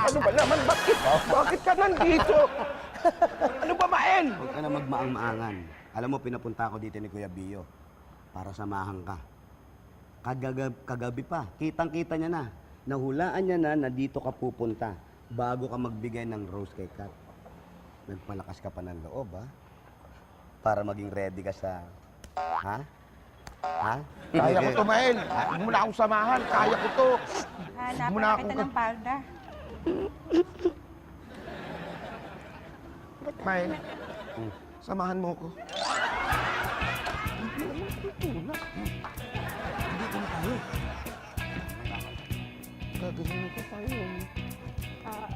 Ano ba naman? Bakit ka nandito? Ano ba, Mael? Huwag ka na magmaang-maangan. Alam mo, pinapunta ako dito ni Kuya Bio para samahan ka. Kagabi pa, kitang-kita niya na. Nahulaan niya na dito ka pupunta bago ka magbigay ng rose kay Kat. Nagpalakas ka pa ng loob, ha? Para maging ready ka sa... Ha? Ha? Kaya ko to, Mael. Huwag mo na akong samahan. Kaya ko to. Hanapan Muna na ako- kita ng palda. Mael, samahan mo ko. Gaganyan ko tayo.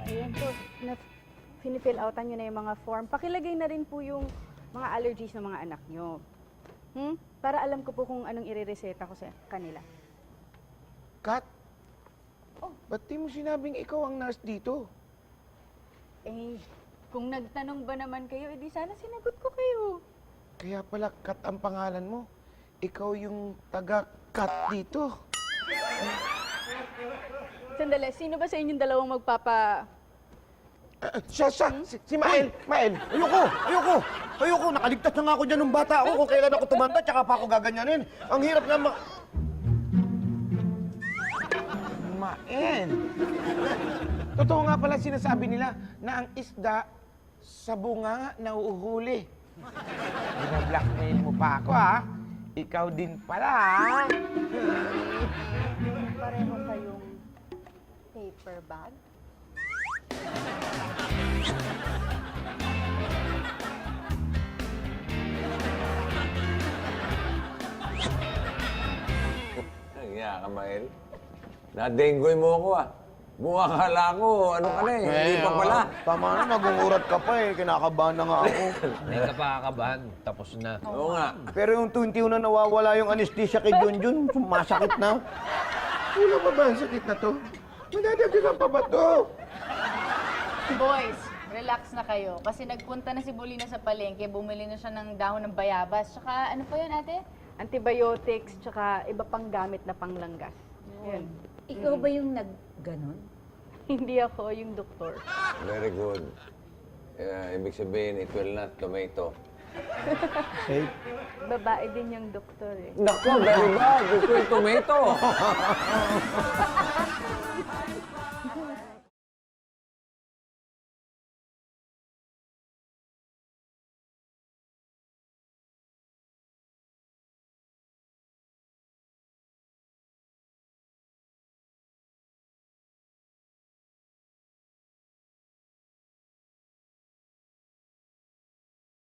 Ayan po, finifill outan nyo na yung mga form. Pakilagay na rin po yung mga allergies ng mga anak nyo. Para alam ko po kung anong irereseta ko sa kanila. Kat, ba't di mo sinabing ikaw ang nurse dito? Eh, kung nagtanong ba naman kayo, edi sana sinagot ko kayo. Kaya pala Kat ang pangalan mo. Ikaw yung taga-Kat dito. Sandali, sino ba sa inyong dalawang magpapa... Siya, si Mael. Mael. Ayoko! Nakaligtas na nga ako dyan ng bata ako kung kailan ako tumanda, tsaka pa ako gaganyanin. Ang hirap nga Mael. Totoo nga pala sinasabi nila na ang isda sa bunga nauuhuli. Bina-blackmail mo pa ako, ha? Ikaw din pala, ha? Pareho kayong paper bag? Nangyaya ka, Mael. Nadenggoy mo ako, ah. Buka akala ko, ano ka na eh, hindi pa pala. Tama na, nagungurat ka pa eh. Kinakabahan na nga ako. Hindi ka pa kakabahan. Tapos na. Oo nga. Pero yung 21 na nawawala yung anesthesia kay Junjun, sumasakit na. Wala pa ba ang sakit na to? Madadagdagan pa ba to? Boys, relax na kayo. Kasi nagpunta na si Bolina sa palengke, bumili na siya ng dahon ng bayabas. Tsaka, ano pa yun, ate? Antibiotics, tsaka iba pang gamit na panglanggas. Yun. Ikaw ba yung nag-ganon? Hindi ako yung doktor. Very good. Ibig sabihin, it will not tomato. Babae din yung doktor eh. Naku, very bad. It will tomato.